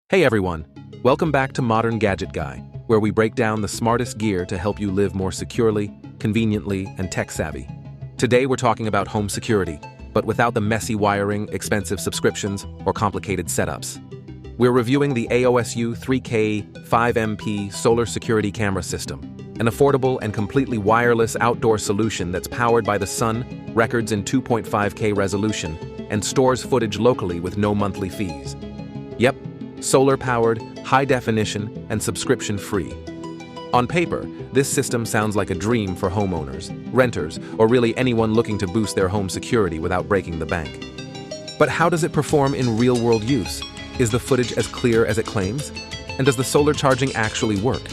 Hey everyone, welcome back to Modern Gadget Guy, where we break down the smartest gear to help you live more securely, conveniently, and tech-savvy. Today we're talking about home security, but without the messy wiring, expensive subscriptions, or complicated setups. We're reviewing the AOSU 3K 5MP solar security camera system, an affordable and completely wireless outdoor solution that's powered by the sun, records in 2.5K resolution, and stores footage locally with no monthly fees. Yep, solar-powered, high-definition, and subscription-free. On paper, this system sounds like a dream for homeowners, renters, or really anyone looking to boost their home security without breaking the bank. But how does it perform in real-world use? Is the footage as clear as it claims? And does the solar charging actually work?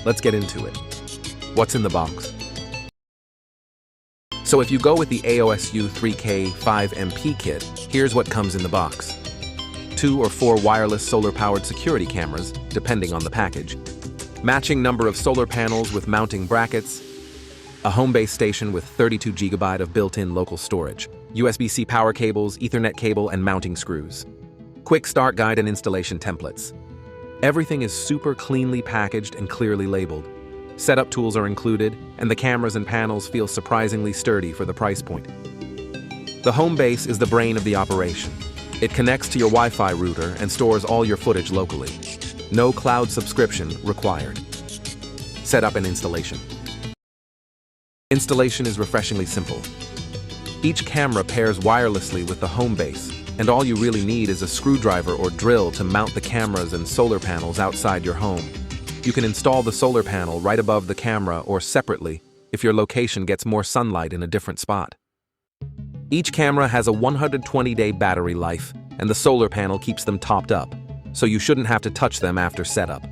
Let's get into it. What's in the box? So if you go with the AOSU 3K 5MP kit, here's what comes in the box. 2 or 4 wireless solar-powered security cameras, depending on the package, matching number of solar panels with mounting brackets, a home base station with 32 GB of built-in local storage, USB-C power cables, Ethernet cable, and mounting screws. Quick start guide and installation templates. Everything is super cleanly packaged and clearly labeled. Setup tools are included, and the cameras and panels feel surprisingly sturdy for the price point. The home base is the brain of the operation. It connects to your Wi-Fi router and stores all your footage locally. No cloud subscription required. Setup and installation. Installation is refreshingly simple. Each camera pairs wirelessly with the home base, and all you really need is a screwdriver or drill to mount the cameras and solar panels outside your home. You can install the solar panel right above the camera or separately if your location gets more sunlight in a different spot. Each camera has a 120-day battery life, and the solar panel keeps them topped up, so you shouldn't have to touch them after setup.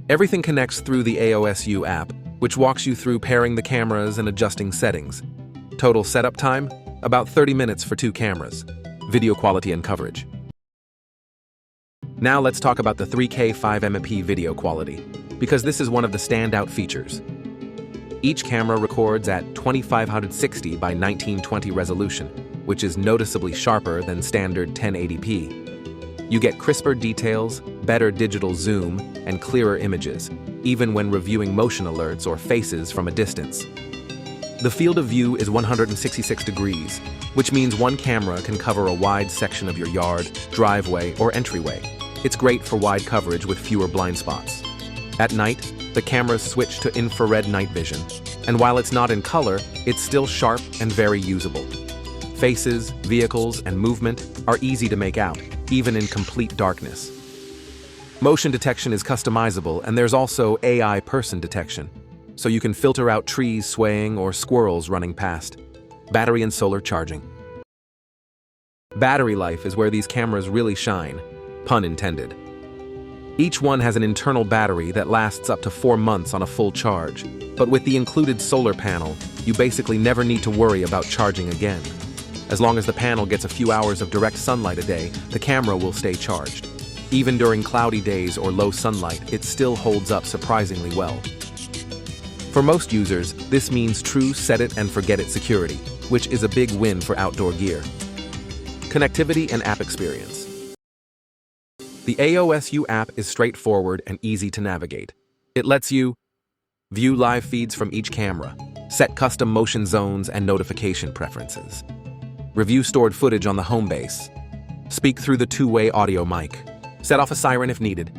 Everything connects through the AOSU app, which walks you through pairing the cameras and adjusting settings. Total setup time? About 30 minutes for 2 cameras. Video quality and coverage. Now let's talk about the 3K 5MP video quality, because this is one of the standout features. Each camera records at 2560 by 1920 resolution, which is noticeably sharper than standard 1080p. You get crisper details, better digital zoom, and clearer images, even when reviewing motion alerts or faces from a distance. The field of view is 166 degrees, which means one camera can cover a wide section of your yard, driveway, or entryway. It's great for wide coverage with fewer blind spots. At night, the cameras switch to infrared night vision, and while it's not in color, it's still sharp and very usable. Faces, vehicles, and movement are easy to make out, even in complete darkness. Motion detection is customizable, and there's also AI person detection, so you can filter out trees swaying or squirrels running past. Battery and solar charging. Battery life is where these cameras really shine, pun intended. Each one has an internal battery that lasts up to 4 months on a full charge, but with the included solar panel, you basically never need to worry about charging again. As long as the panel gets a few hours of direct sunlight a day, the camera will stay charged. Even during cloudy days or low sunlight, it still holds up surprisingly well. For most users, this means true set-it-and-forget-it security, which is a big win for outdoor gear. Connectivity and app experience. The AOSU app is straightforward and easy to navigate. It lets you view live feeds from each camera, set custom motion zones and notification preferences, review stored footage on the home base, speak through the two-way audio mic, set off a siren if needed.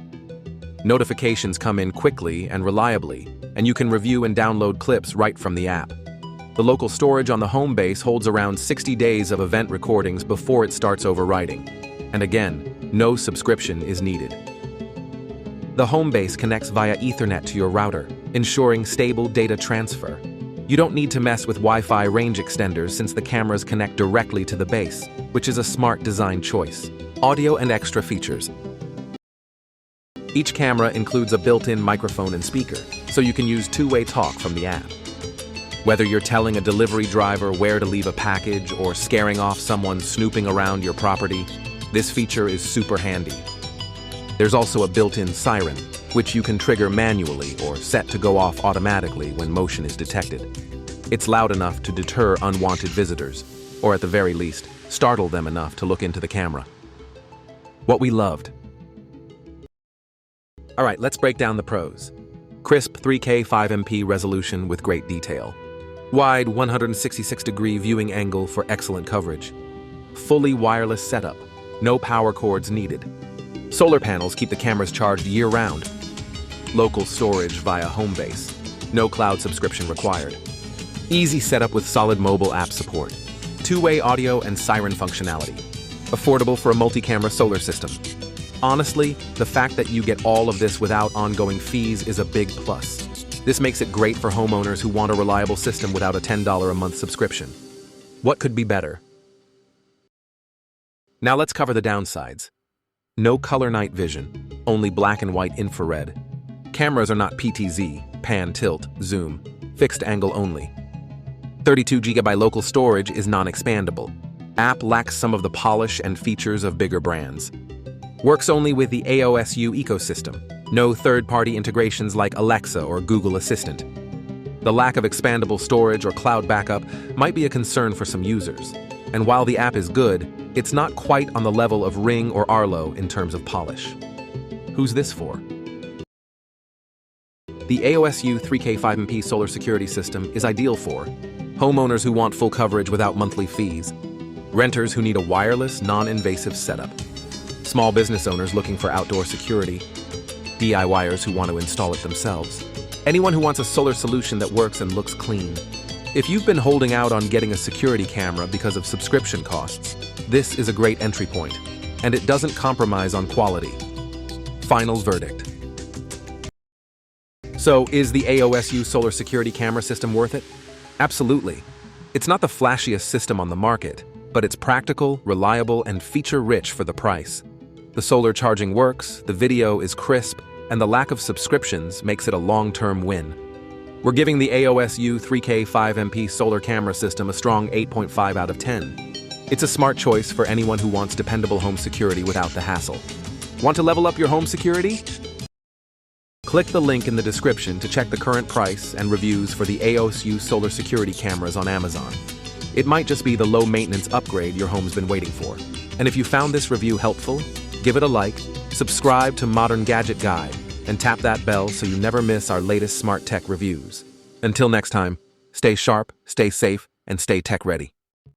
Notifications come in quickly and reliably, and you can review and download clips right from the app. The local storage on the home base holds around 60 days of event recordings before it starts overwriting. And again, no subscription is needed. The home base connects via Ethernet to your router, ensuring stable data transfer. You don't need to mess with Wi-Fi range extenders since the cameras connect directly to the base, which is a smart design choice. Audio and extra features. Each camera includes a built-in microphone and speaker, so you can use two-way talk from the app. Whether you're telling a delivery driver where to leave a package or scaring off someone snooping around your property, this feature is super handy. There's also a built-in siren, which you can trigger manually or set to go off automatically when motion is detected. It's loud enough to deter unwanted visitors, or at the very least, startle them enough to look into the camera. What we loved. Alright, let's break down the pros. Crisp 3K 5MP resolution with great detail. Wide 166-degree viewing angle for excellent coverage. Fully wireless setup. No power cords needed. Solar panels keep the cameras charged year-round. Local storage via home base. No cloud subscription required. Easy setup with solid mobile app support. Two-way audio and siren functionality. Affordable for a multi-camera solar system. Honestly, the fact that you get all of this without ongoing fees is a big plus. This makes it great for homeowners who want a reliable system without a $10 a month subscription. What could be better? Now let's cover the downsides. No color night vision, only black and white infrared. Cameras are not PTZ, pan, tilt, zoom, fixed angle only. 32GB local storage is non-expandable. App lacks some of the polish and features of bigger brands. Works only with the AOSU ecosystem. No third-party integrations like Alexa or Google Assistant. The lack of expandable storage or cloud backup might be a concern for some users. And while the app is good, it's not quite on the level of Ring or Arlo in terms of polish. Who's this for? The AOSU 3K 5MP solar security system is ideal for homeowners who want full coverage without monthly fees, renters who need a wireless, non-invasive setup, small business owners looking for outdoor security, DIYers who want to install it themselves, anyone who wants a solar solution that works and looks clean. If you've been holding out on getting a security camera because of subscription costs, this is a great entry point, and it doesn't compromise on quality. Final verdict. So, is the AOSU solar security camera system worth it? Absolutely. It's not the flashiest system on the market, but it's practical, reliable, and feature-rich for the price. The solar charging works, the video is crisp, and the lack of subscriptions makes it a long-term win. We're giving the AOSU 3K 5MP solar camera system a strong 8.5 out of 10. It's a smart choice for anyone who wants dependable home security without the hassle. Want to level up your home security? Click the link in the description to check the current price and reviews for the AOSU solar security cameras on Amazon. It might just be the low-maintenance upgrade your home's been waiting for. And if you found this review helpful, give it a like, subscribe to Modern Gadget Guide, and tap that bell so you never miss our latest smart tech reviews. Until next time, stay sharp, stay safe, and stay tech ready.